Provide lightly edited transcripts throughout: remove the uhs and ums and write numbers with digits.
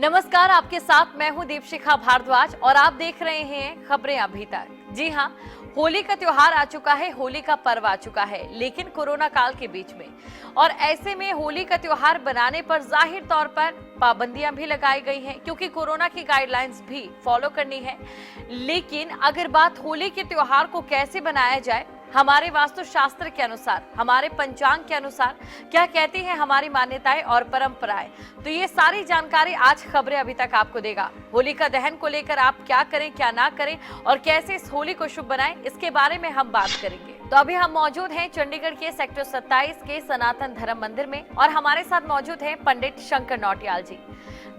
नमस्कार, आपके साथ मैं हूं दीपशिखा भारद्वाज और आप देख रहे हैं खबरें अभी तक। जी हां, होली का त्योहार आ चुका है, होली का पर्व आ चुका है, लेकिन कोरोना काल के बीच में और ऐसे में होली का त्योहार बनाने पर जाहिर तौर पर पाबंदियां भी लगाई गई हैं क्योंकि कोरोना की गाइडलाइंस भी फॉलो करनी है। लेकिन अगर बात होली के त्योहार को कैसे बनाया जाए, हमारे वास्तु शास्त्र के अनुसार, हमारे पंचांग के अनुसार क्या कहती है हमारी मान्यताएं और परंपराएं, तो ये सारी जानकारी आज खबरें अभी तक आपको देगा। होलिका दहन को लेकर आप क्या करें, क्या ना करें और कैसे इस होली को शुभ बनाएं, इसके बारे में हम बात करेंगे। तो अभी हम मौजूद हैं चंडीगढ़ के सेक्टर 27 के सनातन धर्म मंदिर में और हमारे साथ मौजूद हैं पंडित शंकर नौटियाल जी,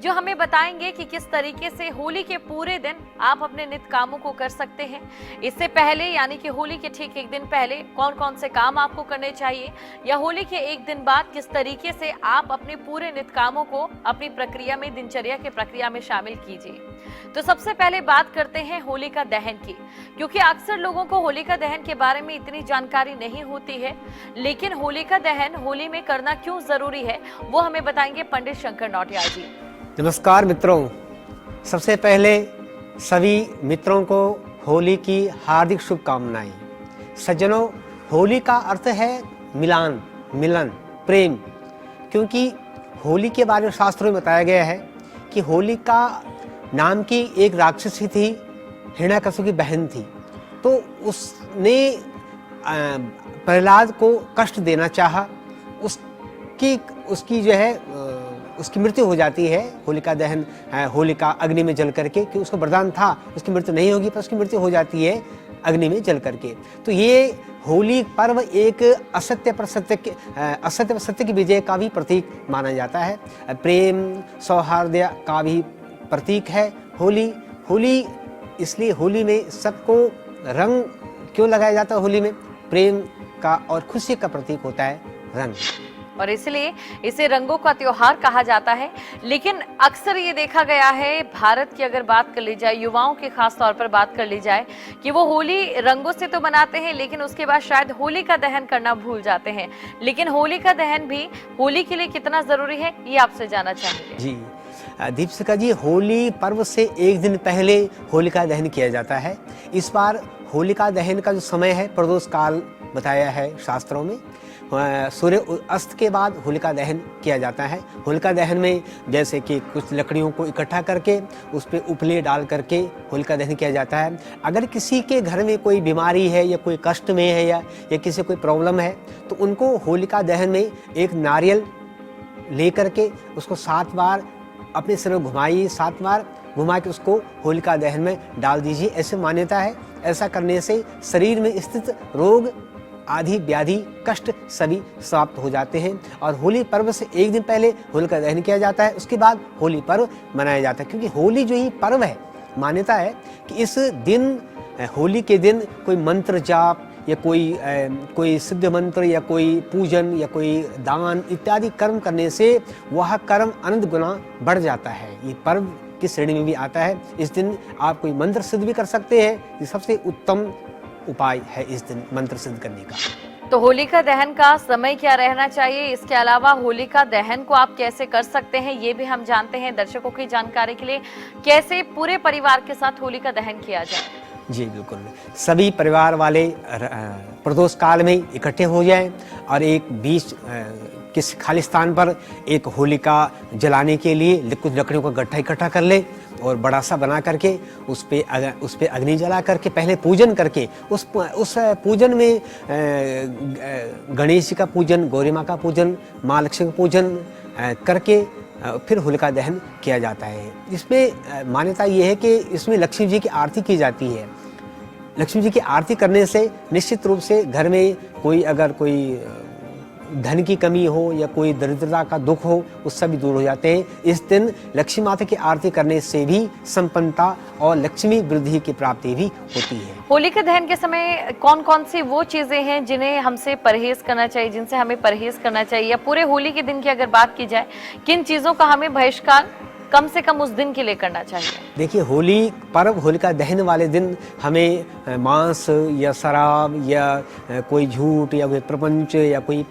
जो हमें बताएंगे कि किस तरीके से होली के पूरे दिन आप अपने नित्य कामों को कर सकते हैं। इससे पहले यानी कि होली के ठीक एक दिन पहले कौन कौन से काम आपको करने चाहिए या होली के एक दिन बाद किस तरीके से आप अपने पूरे नित्य कामों को अपनी प्रक्रिया में, दिनचर्या के प्रक्रिया में शामिल कीजिए। तो सबसे पहले बात करते हैं होलिका दहन की, क्योंकि अक्सर लोगों को होलिका दहन के बारे में इतनी जानकारी नहीं होती है, लेकिन होलिका दहन होली में करना क्यों जरूरी है वो हमें बताएंगे पंडित शंकर नौटियाल जी। नमस्कार मित्रों, सबसे पहले सभी मित्रों को होली की हार्दिक शुभकामनाएं। सज्जनों, होली का अर्थ है मिलान, मिलन, प्रेम, क्योंकि होली के बारे में शास्त्रों में बताया गया है कि होलिका नाम की एक राक्षसी थी, हिरण्याकश्यप की बहन थी। तो उसने प्रहलाद को कष्ट देना चाहा, उसकी जो है उसकी मृत्यु हो जाती है। होलिका दहन, होलिका अग्नि में जल करके, कि उसको वरदान था उसकी मृत्यु नहीं होगी, पर उसकी मृत्यु हो जाती है अग्नि में जल करके। तो ये होली पर्व एक असत्य पर सत्य की विजय का भी प्रतीक माना जाता है। प्रेम सौहार्द का भी प्रतीक है होली। इसलिए होली में सबको रंग क्यों लगाया जाता है? होली में प्रेम का और खुशी का प्रतीक होता है रंग, और इसलिए इसे रंगों का त्योहार कहा जाता है। लेकिन अक्सर ये देखा गया है, भारत की अगर बात कर ली जाए, युवाओं की खास तौर पर बात कर ली जाए, कि वो होली रंगों से तो मनाते हैं लेकिन उसके बाद शायद होली का दहन करना भूल जाते हैं। लेकिन होली का दहन भी होली के लिए कितना जरूरी है, ये आपसे जानना चाहेंगे। जी दीपशिखा जी, होली पर्व से एक दिन पहले होलिका दहन किया जाता है। इस बार होलिका दहन का जो समय है प्रदोष काल बताया है शास्त्रों में। सूर्य अस्त के बाद होलिका दहन किया जाता है। होलिका दहन में जैसे कि कुछ लकड़ियों को इकट्ठा करके उस पर उपले डाल करके होलिका दहन किया जाता है। अगर किसी के घर में कोई बीमारी है या कोई कष्ट में है या किसी कोई प्रॉब्लम है, तो उनको होलिका दहन में एक नारियल ले करके उसको 7 बार अपने सिर में घुमाइए, 7 बार घुमा के उसको होलिका दहन में डाल दीजिए, ऐसे मान्यता है। ऐसा करने से शरीर में स्थित रोग आदि व्याधि कष्ट सभी समाप्त हो जाते हैं। और होली पर्व से एक दिन पहले होलिका दहन किया जाता है, उसके बाद होली पर्व मनाया जाता है। क्योंकि होली जो ही पर्व है, मान्यता है कि इस दिन, होली के दिन कोई मंत्र जाप या कोई सिद्ध मंत्र या कोई पूजन या कोई दान इत्यादि कर्म करने से वह कर्म अनंत गुना बढ़ जाता है। ये पर्व की श्रेणी में भी आता है। इस दिन आप कोई मंत्र सिद्ध भी कर सकते हैं। ये सबसे उत्तम उपाय है इस दिन मंत्र सिद्ध करने का। तो होलिका दहन का समय क्या रहना चाहिए, इसके अलावा होलिका दहन को आप कैसे कर सकते हैं, ये भी हम जानते हैं। दर्शकों की जानकारी के लिए कैसे पूरे परिवार के साथ होलिका दहन किया जाए? जी बिल्कुल, सभी परिवार वाले प्रदोष काल में इकट्ठे हो जाएं और एक बीच किसी खाली स्थान पर एक होलिका जलाने के लिए कुछ लकड़ियों का गट्ठा इकट्ठा कर ले और बड़ा सा बना करके उस पे अग्नि जला करके पहले पूजन करके उस पूजन में गणेश जी का पूजन, गौरी माँ का पूजन, माँ लक्ष्मी का पूजन करके फिर होलिका दहन किया जाता है। इसमें मान्यता ये है कि इसमें लक्ष्मी जी की आरती की जाती है। लक्ष्मी जी की आरती करने से निश्चित रूप से घर में अगर कोई धन की कमी हो या कोई दरिद्रता का दुख हो, उससे भी दूर हो जाते हैं। इस दिन लक्ष्मी माता की आरती करने से भी संपन्नता और लक्ष्मी वृद्धि की प्राप्ति भी होती है। होलिका दहन के समय कौन कौन सी वो चीजें हैं जिन्हें हमसे परहेज करना चाहिए, जिनसे हमें परहेज करना चाहिए, या पूरे होली के दिन की अगर बात की जाए किन चीजों का हमें बहिष्कार कम से कम उस दिन के लिए करना चाहिए? देखिए, होली पर्व, होलिका दहन वाले दिन हमें मांस या शराब या कोई झूठ या कोई प्रपंच या कोई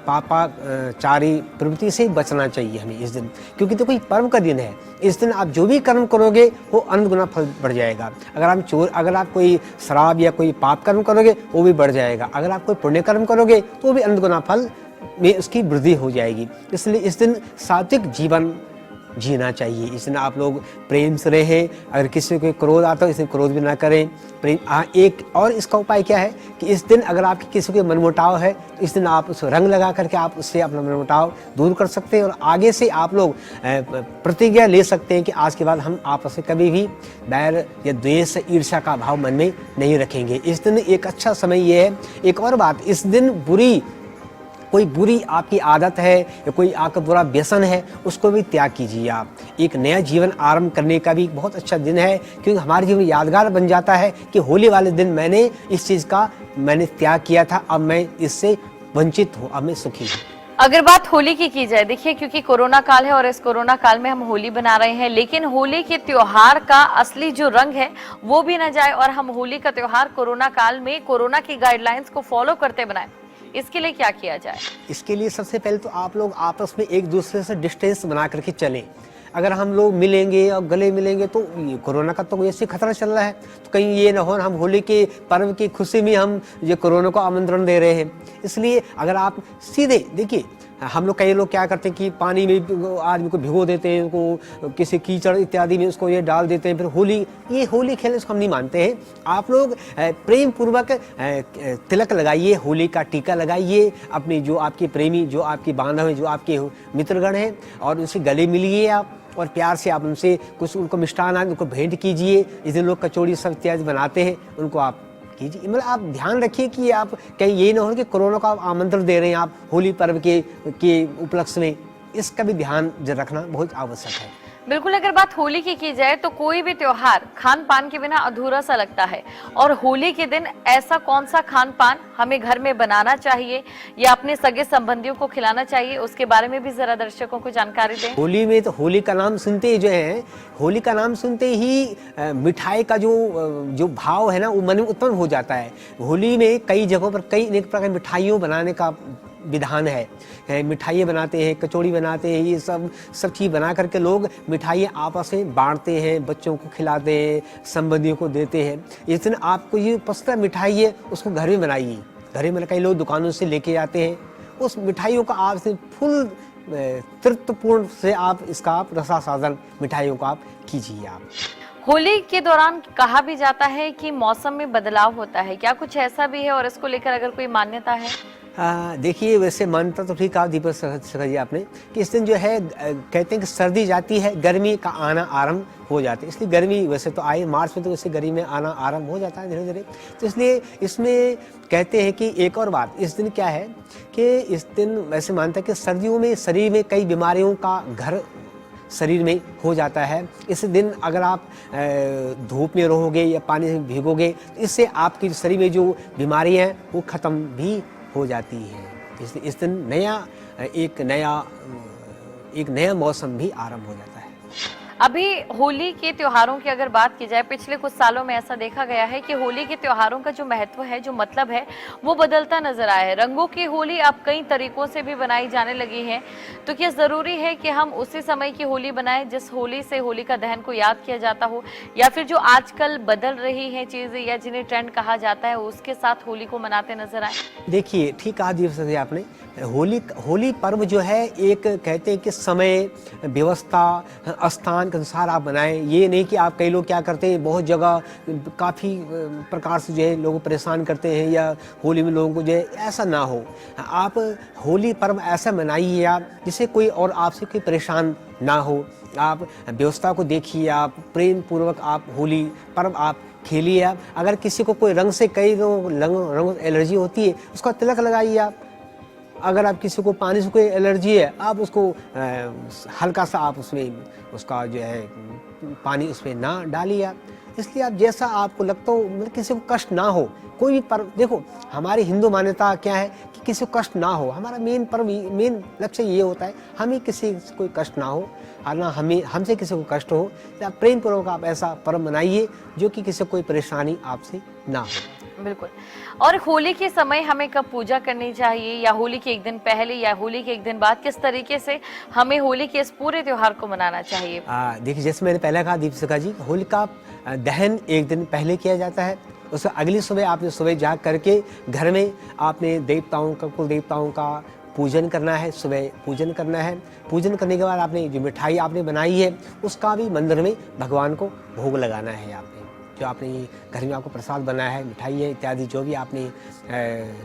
पापाचारी प्रवृत्ति से बचना चाहिए हमें इस दिन, क्योंकि तो कोई पर्व का दिन है। इस दिन आप जो भी कर्म करोगे वो अनंत गुना फल बढ़ जाएगा। अगर आप कोई शराब या कोई पाप कर्म करोगे वो भी बढ़ जाएगा। अगर आप कोई पुण्य कर्म करोगे तो वो भी अनंत गुना फल में उसकी वृद्धि हो जाएगी। इसलिए इस दिन सात्विक जीवन जीना चाहिए। इस दिन आप लोग प्रेम से रहें। अगर किसी को क्रोध आता हो, इस दिन क्रोध भी ना करें। प्रेम एक और इसका उपाय क्या है कि इस दिन अगर आपके किसी को मनमुटाव है तो इस दिन आप उस रंग लगा करके आप उससे अपना मनमुटाव दूर कर सकते हैं, और आगे से आप लोग प्रतिज्ञा ले सकते हैं कि आज के बाद हम आपस में कभी भी बैर या द्वेष, ईर्ष्या का भाव मन में नहीं रखेंगे। इस दिन एक अच्छा समय ये है। एक और बात, इस दिन कोई बुरी आपकी आदत है या कोई आपका बुरा व्यसन है, उसको भी त्याग कीजिए। आप एक नया जीवन आरंभ करने का भी बहुत अच्छा दिन है, क्योंकि हमारे जीवन यादगार बन जाता है कि होली वाले दिन मैंने इस चीज़ का त्याग किया था, अब मैं इससे वंचित हूँ, अब मैं सुखी हूँ। अगर बात होली की जाए, देखिए क्योंकि कोरोना काल है और इस कोरोना काल में हम होली बना रहे हैं, लेकिन होली के त्योहार का असली जो रंग है वो भी न जाए और हम होली का त्योहार कोरोना काल में कोरोना की गाइडलाइंस को फॉलो करते बनाएं। इसके लिए क्या किया जाए? इसके लिए सबसे पहले तो आप लोग आपस में एक दूसरे से डिस्टेंस बना करके चलें। अगर हम लोग मिलेंगे और गले मिलेंगे तो कोरोना का तो वैसे खतरा चल रहा है, तो कहीं ये ना हो हम होली के पर्व की खुशी में हम ये कोरोना को आमंत्रण दे रहे हैं। इसलिए अगर आप सीधे देखिए, हम लोग कई लोग क्या करते हैं कि पानी में आदमी को भिगो देते हैं, उसको किसी कीचड़ इत्यादि में उसको ये डाल देते हैं, फिर होली खेलने उसको हम नहीं मानते हैं। आप लोग प्रेम पूर्वक तिलक लगाइए, होली का टीका लगाइए, अपने जो आपके प्रेमी, जो आपके बांधव हैं, जो आपके मित्रगण हैं, और उनसे गले मिलिए आप, और प्यार से आप उनसे कुछ उनको मिष्ठान उनको भेंट कीजिए। इस दिन लोग कचौड़ी सब इत्यादि बनाते हैं, उनको आप कीजिए। मतलब आप ध्यान रखिए कि आप कहीं ये ना हो कि कोरोना का आप आमंत्रण दे रहे हैं आप होली पर्व के उपलक्ष्य में। इसका भी ध्यान रखना बहुत आवश्यक है। बिल्कुल, अगर बात होली की जाए तो कोई भी त्योहार खान पान के बिना अधूरा सा लगता है, और होली के दिन ऐसा कौन सा खान पान हमें घर में बनाना चाहिए या अपने सगे संबंधियों को खिलाना चाहिए, उसके बारे में भी जरा दर्शकों को जानकारी दें। होली में तो होली का नाम सुनते ही जो है, होली का नाम सुनते ही मिठाई का जो भाव है ना वो मन में उत्पन्न हो जाता है। होली में कई जगहों पर कई अनेक प्रकार की मिठाइयों बनाने का विधान है। मिठाइयाँ बनाते हैं, कचौड़ी बनाते हैं, ये सब चीज़ बना करके लोग मिठाइयाँ आपस में बांटते हैं, बच्चों को खिलाते हैं, संबंधियों को देते हैं। इस दिन आपको ये पसंद मिठाई है उसको घर में बनाइए। घर में कई लोग दुकानों से लेके आते हैं, उस मिठाइयों का आप से फुल तृप्तपूर्ण से आप रसास्वादन मिठाइयों को आप कीजिए। आप होली के दौरान कहा भी जाता है कि मौसम में बदलाव होता है, क्या कुछ ऐसा भी है और इसको लेकर अगर कोई मान्यता है? देखिए, वैसे मान्यता तो ठीक है दीपक जी आपने, कि इस दिन जो है कहते हैं कि सर्दी जाती है, गर्मी का आना आरंभ हो जाता है। इसलिए गर्मी वैसे तो आई मार्च में, तो वैसे गर्मी में आना आरंभ हो जाता है धीरे धीरे। तो इसलिए इसमें कहते हैं कि एक और बात इस दिन क्या है कि इस दिन वैसे मानता है कि सर्दियों में शरीर में कई बीमारियों का घर शरीर में हो जाता है। इस दिन अगर आप धूप में रहोगे या पानी में भीगोगे तो इससे आपके शरीर में जो बीमारियां हैं वो ख़त्म भी हो जाती है। इसलिए इस दिन एक नया मौसम भी आरंभ हो जाता है। अभी होली के त्योहारों की अगर बात की जाए, पिछले कुछ सालों में ऐसा देखा गया है कि होली के त्योहारों का जो महत्व है, जो मतलब है, वो बदलता नजर आया है। रंगों की होली अब कई तरीकों से भी बनाई जाने लगी है, तो क्या जरूरी है कि हम उसी समय की होली बनाएं जिस होली से होलिका दहन को याद किया जाता हो, या फिर जो आजकल बदल रही है चीजें या जिन्हें ट्रेंड कहा जाता है उसके साथ होली को मनाते नजर आए? देखिए, ठीक कहा दीपक आपने। होली पर्व जो है एक कहते हैं कि समय, व्यवस्था, स्थान के अनुसार आप बनाएं। ये नहीं कि आप कई लोग क्या करते हैं, बहुत जगह काफ़ी प्रकार से जो है लोग परेशान करते हैं या होली में लोगों को जो है, ऐसा ना हो। आप होली पर्व ऐसा मनाइए आप जिससे कोई और आपसे कोई परेशान ना हो। आप व्यवस्था को देखिए, आप प्रेम पूर्वक आप होली पर्व आप खेलिए। आप अगर किसी को कोई रंग से कई रंग एलर्जी होती है, उसका तिलक लगाइए आप। अगर आप किसी को पानी से कोई एलर्जी है, आप उसको हल्का सा आप उसमें उसका जो है पानी उसमें ना डालिए आप। इसलिए आप जैसा आपको लगता हो, मतलब किसी को कष्ट ना हो, कोई भी पर्व, देखो हमारी हिंदू मान्यता क्या है कि किसी को कष्ट ना हो। हमारा मेन पर्व, मेन लक्ष्य ये होता है हमें किसी से कोई कष्ट ना हो और ना हमें हमसे किसी को कष्ट हो। आप प्रेम पूर्वक आप ऐसा पर्व मनाइए जो कि किसी को कोई परेशानी आपसे ना हो। बिल्कुल। और होली के समय हमें कब पूजा करनी चाहिए, या होली के एक दिन पहले या होली के एक दिन बाद, किस तरीके से हमें होली के इस पूरे त्योहार को मनाना चाहिए? देखिए, जैसे मैंने पहले कहा दीपशिखा जी, होली का दहन एक दिन पहले किया जाता है। उससे अगली सुबह आपने सुबह जाग करके घर में आपने देवताओं का, कुल देवताओं का पूजन करना है। सुबह पूजन करना है। पूजन करने के बाद आपने जो मिठाई आपने बनाई है उसका भी मंदिर में भगवान को भोग लगाना है। आपने जो आपने घर में आपको प्रसाद बनाया है, मिठाई है इत्यादि जो भी आपने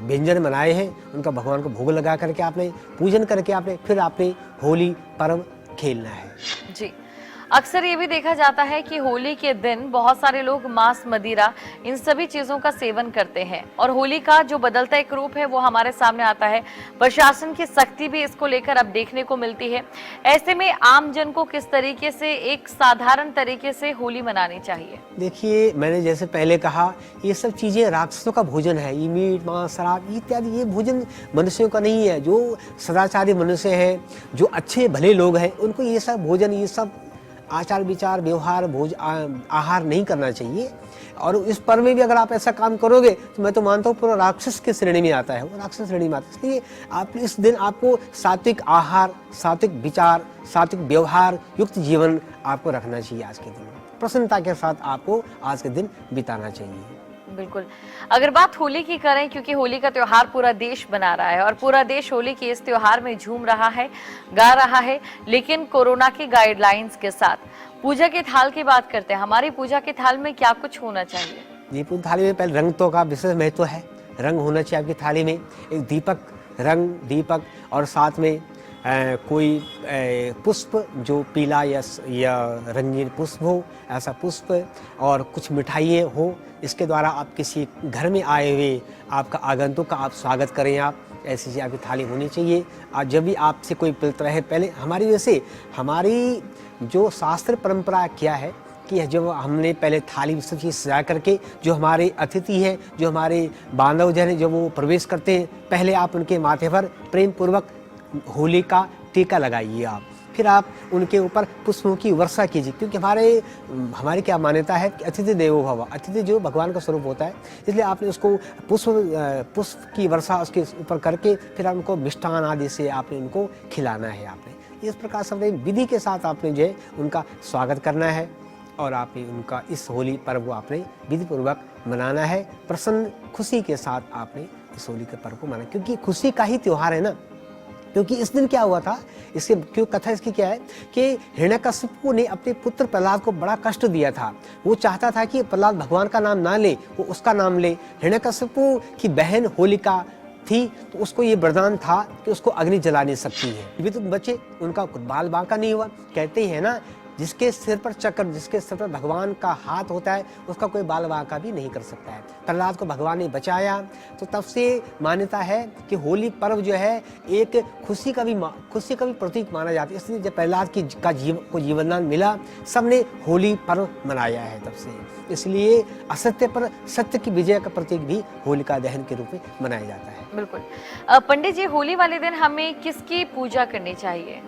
व्यंजन बनाए हैं उनका भगवान को भोग लगा करके आपने पूजन करके आपने फिर आपने होली पर्व खेलना है। जी, अक्सर ये भी देखा जाता है कि होली के दिन बहुत सारे लोग मांस, मदिरा, इन सभी चीजों का सेवन करते हैं, और होली का जो बदलता एक रूप है वो हमारे सामने आता है। प्रशासन की सख्ती भी इसको लेकर अब देखने को मिलती है। ऐसे में आम जन को किस तरीके से एक साधारण तरीके से होली मनानी चाहिए? देखिए, मैंने जैसे पहले कहा, ये सब चीज़ें राक्षसों का भोजन है। ये मीट, मांस, शराब इत्यादि ये भोजन मनुष्यों का नहीं है। जो सदाचारी मनुष्य हैं, जो अच्छे भले लोग हैं, उनको ये सब भोजन, ये सब आचार विचार, व्यवहार, आहार नहीं करना चाहिए। और इस पर्व में भी अगर आप ऐसा काम करोगे तो मैं तो मानता हूँ पूरा राक्षस की श्रेणी में आता है, वो राक्षस श्रेणी में आता है। इसलिए आप इस दिन आपको सात्विक आहार, सात्विक विचार, सात्विक व्यवहार युक्त जीवन आपको रखना चाहिए। आज के दिन प्रसन्नता के साथ आपको आज के दिन बिताना चाहिए। बिल्कुल। अगर बात होली की करें, क्योंकि होली का त्योहार पूरा देश मना रहा है और पूरा देश होली के इस त्योहार में झूम रहा है, गा रहा है, लेकिन कोरोना की गाइडलाइंस के साथ पूजा के थाल की बात करते हैं। हमारी पूजा के थाल में क्या कुछ होना चाहिए? जी, पूजा थाली में पहले रंग तो का विशेष महत्व है। रंग होना चाहिए आपकी थाली में, एक दीपक, रंग दीपक, और साथ में कोई पुष्प जो पीला या रंगीन पुष्प हो, ऐसा पुष्प, और कुछ मिठाइयाँ हो। इसके द्वारा आप किसी घर में आए हुए आपका आगंतुक का आप स्वागत करें। आप ऐसी चीज़ आपकी थाली होनी चाहिए। और जब भी आपसे कोई मिलता है, पहले हमारी वैसे हमारी जो शास्त्र परंपरा क्या है कि जब हमने पहले थाली सब चीज़ सजा करके जो हमारे अतिथि हैं, जो हमारे बांधव जन हैं, जब वो प्रवेश करते हैं, पहले आप उनके माथे पर प्रेम पूर्वक होली का टीका लगाइए। आप फिर आप उनके ऊपर पुष्पों की वर्षा कीजिए, क्योंकि हमारी क्या मान्यता है कि अतिथि देवो भव, अतिथि जो भगवान का स्वरूप होता है। इसलिए आपने उसको पुष्प की वर्षा उसके ऊपर करके फिर आप उनको मिष्ठान आदि से आपने उनको खिलाना है। आपने इस प्रकार से विधि के साथ आपने जो है उनका स्वागत करना है, और आपने उनका इस होली पर्व को आपने विधि पूर्वक मनाना है। प्रसन्न खुशी के साथ आपने इस होली के पर्व को मनाना, क्योंकि खुशी का ही त्योहार है ना। क्योंकि इस दिन क्या हुआ था, इसके क्यों कथा इसकी क्या है कि हिरण्यकशिपु ने अपने पुत्र प्रहलाद को बड़ा कष्ट दिया था। वो चाहता था कि प्रहलाद भगवान का नाम ना ले, वो उसका नाम ले। हिरण्यकशिपु की बहन होलिका थी, तो उसको ये वरदान था कि उसको अग्नि जला नहीं सकती है। ये भी तो बच्चे, उनका बाल बांका नहीं हुआ। कहते हैं ना, जिसके सिर पर चक्र, जिसके सिर पर भगवान का हाथ होता है, उसका कोई बाल बांका भी नहीं कर सकता है। प्रहलाद को भगवान ने बचाया, तो तब से मान्यता है कि होली पर्व जो है एक खुशी का भी प्रतीक माना जाता है। इसलिए जब प्रहलाद को जीवनदान मिला, सबने होली पर्व मनाया है तब से। इसलिए असत्य पर सत्य की विजय का प्रतीक भी होलिका दहन के रूप में मनाया जाता है। बिल्कुल। पंडित जी, होली वाले दिन हमें किसकी पूजा करनी चाहिए?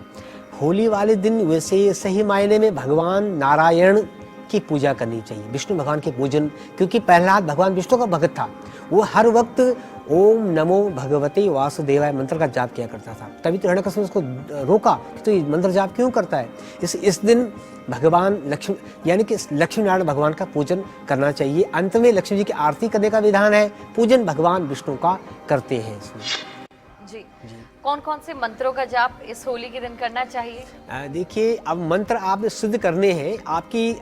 होली वाले दिन वैसे सही मायने में भगवान नारायण की पूजा करनी चाहिए, विष्णु भगवान के पूजन, क्योंकि प्रहलाद भगवान विष्णु का भक्त था। वो हर वक्त ओम नमो भगवते वासुदेवाय मंत्र का जाप किया करता था। तभी तो हिरण्यकशिपु उसको रोका कि तो ये मंत्र जाप क्यों करता है। इस दिन भगवान लक्ष्मी, यानी कि लक्ष्मी नारायण भगवान का पूजन करना चाहिए। अंत में लक्ष्मी जी की आरती करने का विधान है। पूजन भगवान विष्णु का करते हैं इसमें। जी, कौन कौन से मंत्रों का जाप इस होली के दिन करना चाहिए? देखिए, अब मंत्र आपने सिद्ध करने हैं।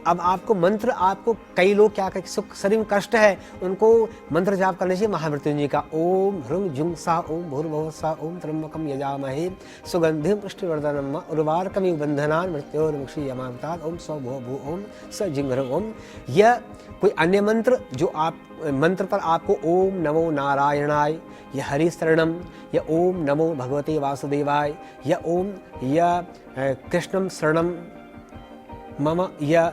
अब आपको मंत्र, आपको कई लोग क्या कहते हैं, शरीर में कष्ट है, उनको मंत्र जाप करना चाहिए महामृत्युंजय का। ओम ह्रुं जुं सा ओम भूर्भुवः स्वः ओम त्र्यंबकं यजामहे सुगंधिं पुष्टिवर्धनम् उर्वारुकमिव बन्धनान् मृत्योर्मुक्षीयमामृतात् ओम स्व भुवः भुवः ओम स जिंघ्र ओम। यह कोई अन्य मंत्र जो आप मंत्र पर आपको ओम नमो नारायणाय, या हरि शरणम, या ओम नमो भगवते वासुदेवाय, या ओम या कृष्णम शरणम मम या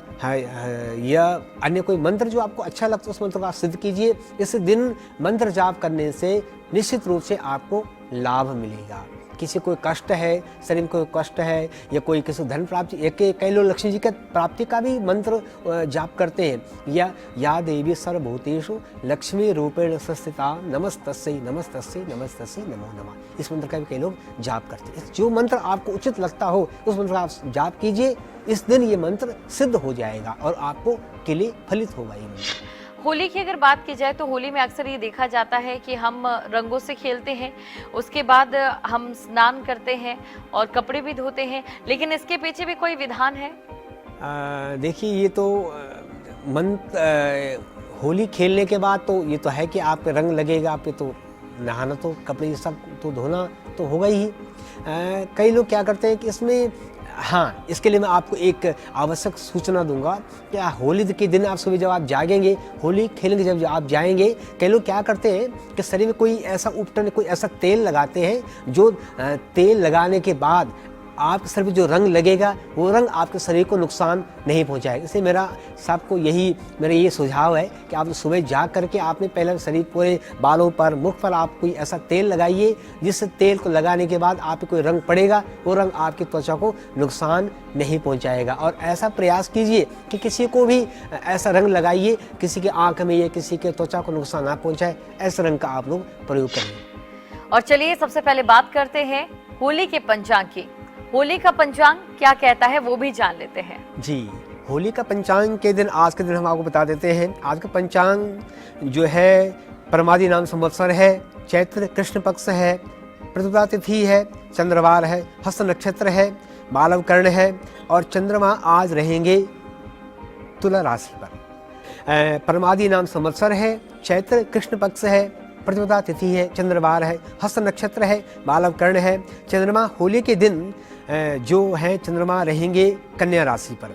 अन्य कोई मंत्र जो आपको अच्छा लगता है उस मंत्र को आप सिद्ध कीजिए। इस दिन मंत्र जाप करने से निश्चित रूप से आपको लाभ मिलेगा। किसी कोई कष्ट है, शरीर में कोई कष्ट है या कोई किसी धन प्राप्ति, एक कई लोग लक्ष्मी जी के प्राप्ति का भी मंत्र जाप करते हैं। या देवी सर्वभूतेषु लक्ष्मी रूपेण संस्थिता नमस्तस्यै नमस्तस्यै नमस्तस्यै नमो नमः। इस मंत्र का भी कई लोग जाप करते हैं। जो मंत्र आपको उचित लगता हो उस मंत्र का आप जाप कीजिए। इस दिन ये मंत्र सिद्ध हो जाएगा और आपको के लिए फलित होगा ये मंत्र। होली की अगर बात की जाए तो होली में अक्सर ये देखा जाता है कि हम रंगों से खेलते हैं, उसके बाद हम स्नान करते हैं और कपड़े भी धोते हैं, लेकिन इसके पीछे भी कोई विधान है? देखिए ये तो होली खेलने के बाद तो ये तो है कि आप पे रंग लगेगा, आप पे तो नहाना तो कपड़े ये सब तो धोना तो होगा ही। कई लोग क्या करते हैं कि इसमें हाँ, इसके लिए मैं आपको एक आवश्यक सूचना दूंगा कि होली के दिन आप सुबह जब आप जागेंगे, होली खेलेंगे जब आप जाएंगे, कई लोग क्या करते हैं कि शरीर में कोई ऐसा उपटन, कोई ऐसा तेल लगाते हैं जो तेल लगाने के बाद आपके शरीर में जो रंग लगेगा वो रंग आपके शरीर को नुकसान नहीं पहुंचाएगा। इसलिए मेरा ये सुझाव है कि आप सुबह जाग करके आपने पहले शरीर पूरे बालों पर, मुख पर आप कोई ऐसा तेल लगाइए जिस तेल को लगाने के बाद आप पे कोई रंग पड़ेगा, वो रंग आपकी त्वचा को नुकसान नहीं पहुंचाएगा। और ऐसा प्रयास कीजिए कि किसी को भी ऐसा रंग लगाइए किसी के आँख में या किसी के त्वचा को नुकसान ना पहुँचाए, ऐसे रंग का आप लोग प्रयोग करें। और चलिए सबसे पहले बात करते हैं होली के पंचांग की। होली का पंचांग क्या कहता है वो भी जान लेते हैं। जी, होली का पंचांग के दिन, आज के दिन हम आपको बता देते हैं। आज का पंचांग जो है परमादि नाम संवत्सर है, चैत्र कृष्ण पक्ष है, प्रतिपदा तिथि है, चंद्रवार है, हस्त नक्षत्र है, बालव कर्ण है और चंद्रमा आज रहेंगे तुला राशि पर। परमादि नाम संवत्सर है, चैत्र कृष्ण पक्ष है, प्रतिपदा तिथि है, चंद्रवार है, हस्त नक्षत्र है, बालव कर्ण है। चंद्रमा होली के दिन जो है चंद्रमा रहेंगे कन्या राशि पर।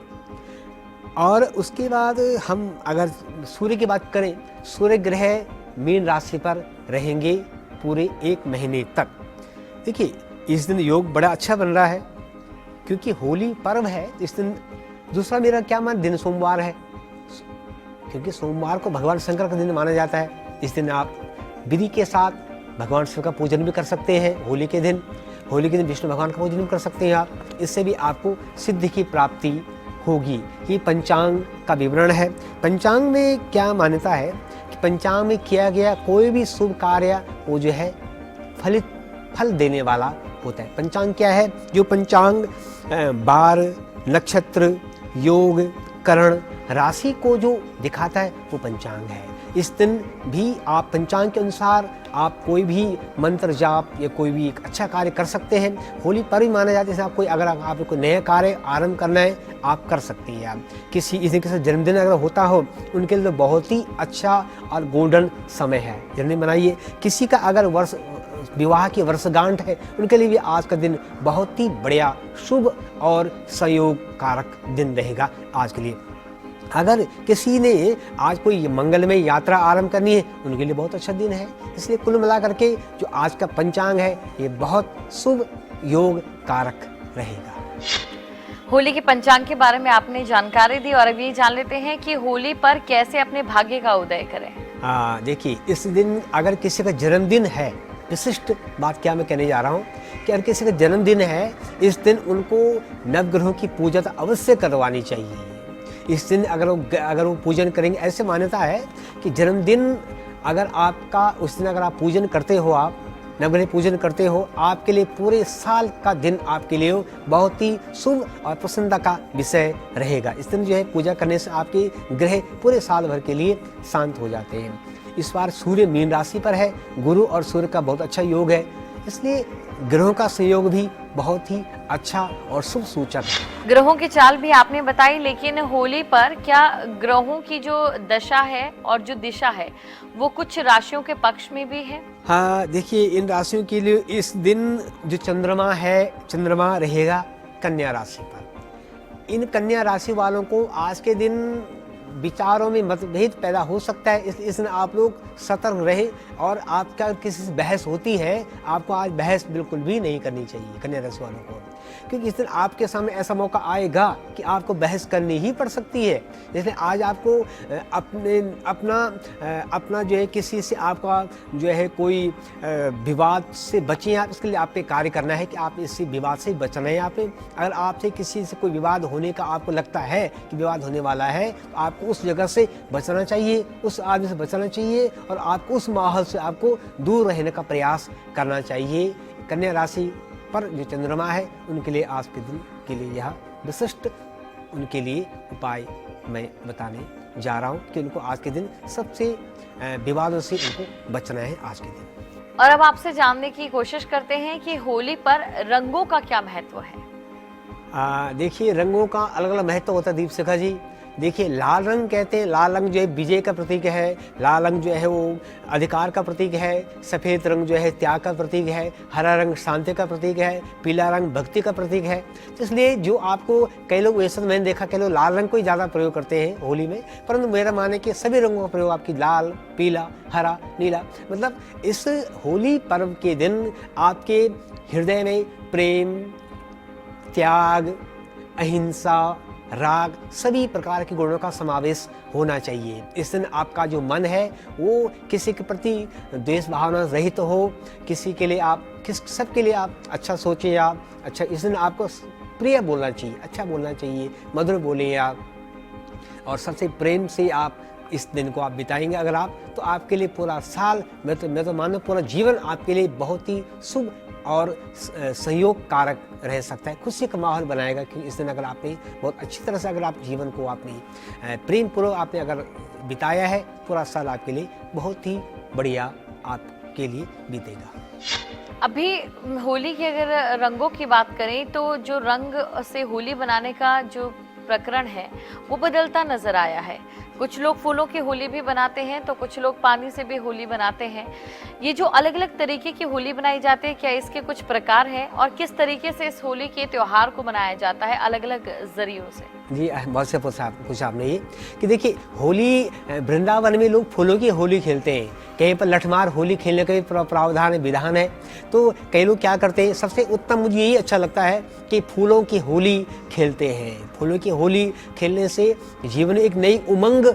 और उसके बाद हम अगर सूर्य की बात करें, सूर्य ग्रह मीन राशि पर रहेंगे पूरे 1 महीने तक। देखिए इस दिन योग बड़ा अच्छा बन रहा है क्योंकि होली पर्व है। इस दिन दूसरा मेरा क्या मान, दिन सोमवार है क्योंकि सोमवार को भगवान शंकर का दिन माना जाता है। इस दिन आप विधि के साथ भगवान शिव का पूजन भी कर सकते हैं। होली के दिन विष्णु भगवान का पूजन भी कर सकते हैं आप। इससे भी आपको सिद्धि की प्राप्ति होगी। ये पंचांग का विवरण है। पंचांग में क्या मान्यता है कि पंचांग में किया गया कोई भी शुभ कार्य वो जो है फल देने वाला होता है। पंचांग क्या है? जो पंचांग बार, नक्षत्र, योग, करण, राशि को जो दिखाता है वो पंचांग है। इस दिन भी आप पंचांग के अनुसार आप कोई भी मंत्र जाप या कोई भी एक अच्छा कार्य कर सकते हैं। होली पर्व भी माना जाता है। जैसे आप अगर आप कोई नया कार्य आरंभ करना है आप कर सकती हैं। आप किसी के जन्मदिन अगर होता हो उनके लिए बहुत ही अच्छा और गोल्डन समय है, जन्मदिन मनाइए। किसी का अगर विवाह की वर्षगांठ है उनके लिए भी आज का दिन बहुत ही बढ़िया, शुभ और सहयोग कारक दिन रहेगा आज के लिए। अगर किसी ने आज कोई मंगलमय यात्रा आरंभ करनी है उनके लिए बहुत अच्छा दिन है। इसलिए कुल मिलाकर के जो आज का पंचांग है ये बहुत शुभ योग कारक रहेगा। होली के पंचांग के बारे में आपने जानकारी दी और अब ये जान लेते हैं कि होली पर कैसे अपने भाग्य का उदय करें। देखिए इस दिन अगर किसी का जन्मदिन है, विशिष्ट बात क्या मैं कहने जा रहा हूँ कि अगर किसी का जन्मदिन है इस दिन उनको नवग्रहों की पूजा तो अवश्य करवानी चाहिए। इस दिन अगर वो पूजन करेंगे, ऐसे मान्यता है कि जन्मदिन अगर आपका उस दिन अगर आप पूजन करते हो, आप नवग्रह पूजन करते हो, आपके लिए पूरे साल का दिन आपके लिए बहुत ही शुभ और प्रसन्नता का विषय रहेगा। इस दिन जो है पूजा करने से आपके ग्रह पूरे साल भर के लिए शांत हो जाते हैं। इस बार सूर्य मीन राशि पर है, गुरु और सूर्य का बहुत अच्छा योग है, इसलिए ग्रहों का संयोग भी बहुत ही अच्छा और शुभ सूचक है। ग्रहों की चाल भी आपने बताई, लेकिन होली पर क्या ग्रहों की जो दशा है और जो दिशा है वो कुछ राशियों के पक्ष में भी है? हाँ, देखिए इन राशियों के लिए इस दिन जो चंद्रमा है, चंद्रमा रहेगा कन्या राशि पर। इन कन्या राशि वालों को आज के दिन विचारों में मतभेद पैदा हो सकता है, इसलिए इसमें आप लोग सतर्क रहे। और आपका किसी से बहस होती है, आपको आज बहस बिल्कुल भी नहीं करनी चाहिए कन्या राशि वालों को। क्योंकि इस दिन आपके सामने ऐसा मौका आएगा कि आपको बहस करनी ही पड़ सकती है। जैसे आज आपको अपना जो है किसी से आपका जो है कोई विवाद से बचें आप, इसके लिए आप पे कार्य करना है कि आप इसी विवाद से बचना है। आप अगर आपसे किसी से कोई विवाद होने का आपको लगता है कि विवाद होने वाला है, तो आपको उस जगह से बचना चाहिए, उस आदमी से बचना चाहिए और आपको उस माहौल से आपको दूर रहने का प्रयास करना चाहिए। कन्या राशि पर जो चंद्रमा है उनके लिए आज के दिन के लिए यह विशिष्ट उनके लिए उपाय मैं बताने जा रहा हूँ कि उनको आज के दिन सबसे विवादों से उनको बचना है आज के दिन। और अब आपसे जानने की कोशिश करते हैं कि होली पर रंगों का क्या महत्व है। देखिए, रंगों का अलग अलग महत्व होता है दीपशिखा जी। देखिए, लाल रंग कहते हैं, लाल रंग जो है विजय का प्रतीक है, लाल रंग जो है वो अधिकार का प्रतीक है, सफ़ेद रंग जो है त्याग का प्रतीक है, हरा रंग शांति का प्रतीक है, पीला रंग भक्ति का प्रतीक है। तो इसलिए जो आपको कई लोग, वैसे मैंने देखा कई लोग लाल रंग को ही ज़्यादा प्रयोग करते हैं होली में, परंतु मेरा मानना कि सभी रंगों का प्रयोग आपकी लाल, पीला, हरा, नीला, मतलब इस होली पर्व के दिन आपके हृदय में प्रेम, त्याग, अहिंसा, राग, सभी प्रकार के गुणों का समावेश होना चाहिए। इस दिन आपका जो मन है वो किसी के प्रति द्वेष भावना रहित हो, किसी के लिए आप सबके लिए आप अच्छा सोचें। आप अच्छा, इस दिन आपको प्रिय बोलना चाहिए, अच्छा बोलना चाहिए, मधुर बोलें आप, और सबसे प्रेम से आप इस दिन को आप बिताएंगे अगर आप, तो आपके लिए पूरा साल, मैं तो मानता हूँ पूरा जीवन आपके लिए बहुत ही शुभ और संयोग कारक रह सकता है। खुशी का माहौल बनाएगा कि इस दिन अगर आपने बहुत अच्छी तरह से अगर आप जीवन को आपने प्रेम पूर्वक आपने अगर बिताया है, पूरा साल आपके लिए बहुत ही बढ़िया आपके लिए बीतेगा। अभी होली की अगर रंगों की बात करें तो जो रंग से होली बनाने का जो प्रकरण है वो बदलता नजर आया है। कुछ लोग फूलों की होली भी बनाते हैं तो कुछ लोग पानी से भी होली बनाते हैं। ये जो अलग अलग तरीके की होली बनाई जाती है, क्या इसके कुछ प्रकार हैं और किस तरीके से इस होली के त्योहार को मनाया जाता है अलग अलग जरियों से? जी, बहुत से पूछा आपने ये कि देखिए, होली वृंदावन में लोग फूलों की होली खेलते हैं, कहीं पर लठमार होली खेलने का भी प्रावधान विधान है। तो कई लोग क्या करते हैं, सबसे उत्तम मुझे यही अच्छा लगता है कि फूलों की होली खेलते हैं। फूलों की होली खेलने से जीवन में एक नई उमंग,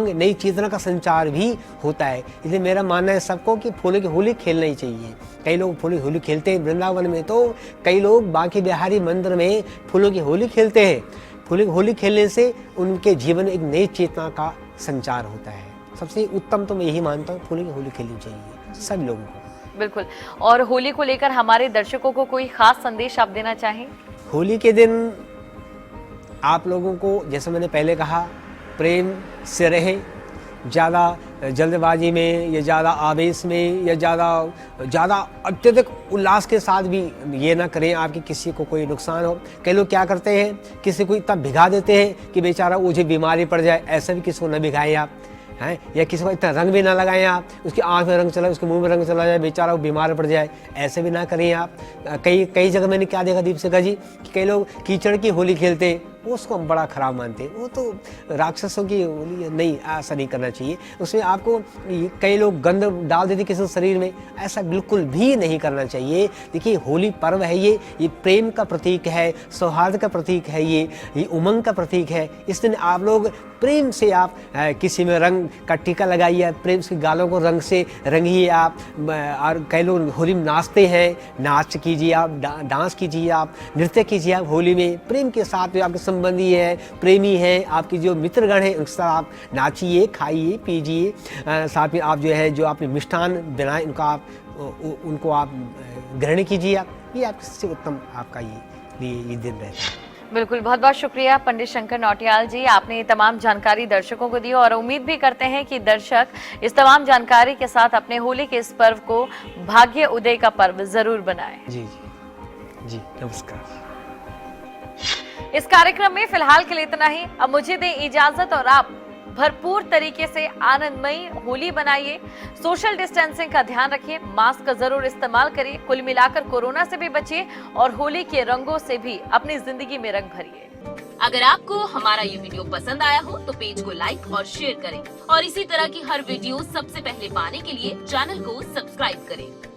नई चेतना का संचार भी होता है। इसलिए मेरा मानना है सबको कि फूलों की होली खेलना ही चाहिए। कई लोग फूलों की होली खेलते हैं वृंदावन में, तो कई लोग बांके बिहारी मंदिर में फूलों की होली खेलते हैं। फूलों की होली खेलने से उनके जीवन में एक नई चेतना का संचार होता है। सबसे उत्तम तो मैं यही मानता हूँ, फूलों की होली खेलनी चाहिए सभी लोगों को। बिल्कुल। और होली को लेकर हमारे दर्शकों को कोई खास संदेश आप देना चाहें? होली के दिन आप लोगों को, जैसे मैंने पहले कहा, प्रेम से रहें, ज़्यादा जल्दबाजी में या ज़्यादा आवेश में या ज़्यादा अत्यधिक उल्लास के साथ भी ये ना करें आपकी किसी को कोई नुकसान हो। कई लोग क्या करते हैं, किसी को इतना भिगा देते हैं कि बेचारा मुझे बीमारी पड़ जाए, ऐसा भी किसी को न भिगाएं आप हैं, या किसी को इतना रंग भी ना लगाएं आप, उसकी आंख में रंग चला, उसके मुंह में रंग चला जाए, बेचारा वो बीमार पड़ जाए, ऐसे भी ना करें आप। कई जगह मैंने क्या देखा दीपशिखा जी कि कई लोग कीचड़ की होली खेलते हैं, उसको हम बड़ा खराब मानते हैं, वो तो राक्षसों की होली नहीं, ऐसा नहीं करना चाहिए। उसमें आपको कई लोग गंद डाल देते किसी शरीर में, ऐसा बिल्कुल भी नहीं करना चाहिए। देखिए, होली पर्व है, ये प्रेम का प्रतीक है, सौहार्द का प्रतीक है, ये उमंग का प्रतीक है। इस दिन आप लोग प्रेम से आप किसी में रंग का टीका लगाइए, प्रेम से गालों को रंग से रंगिए आप। और कई लोग होली में नाचते हैं, नाच कीजिए आप, डांस कीजिए आप, नृत्य कीजिए आप होली में। प्रेम के साथ आपके संबंधी है, प्रेमी है, आपकी जो मित्रगण है, उनके साथ आप नाचिए, खाइए, पीजिए। साथ में आप जो है जो आपने मिष्ठान बनाए उनको आप ग्रहण कीजिए आप। ये आपके सबसे उत्तम आपका ये दिन रहता है। बिल्कुल, बहुत बहुत शुक्रिया पंडित शंकर नौटियाल जी, आपने ये तमाम जानकारी दर्शकों को दी और उम्मीद भी करते हैं कि दर्शक इस तमाम जानकारी के साथ अपने होली के इस पर्व को भाग्य उदय का पर्व जरूर बनाएं। जी, नमस्कार। इस कार्यक्रम में फिलहाल के लिए इतना ही। अब मुझे दें इजाजत और आप भरपूर तरीके से आनंदमयी होली बनाइए, सोशल डिस्टेंसिंग का ध्यान रखिए, मास्क का जरूर इस्तेमाल करिए, कुल मिलाकर कोरोना से भी बचिए और होली के रंगों से भी अपनी जिंदगी में रंग भरिए। अगर आपको हमारा ये वीडियो पसंद आया हो तो पेज को लाइक और शेयर करें और इसी तरह की हर वीडियो सबसे पहले पाने के लिए चैनल को सब्सक्राइब करें।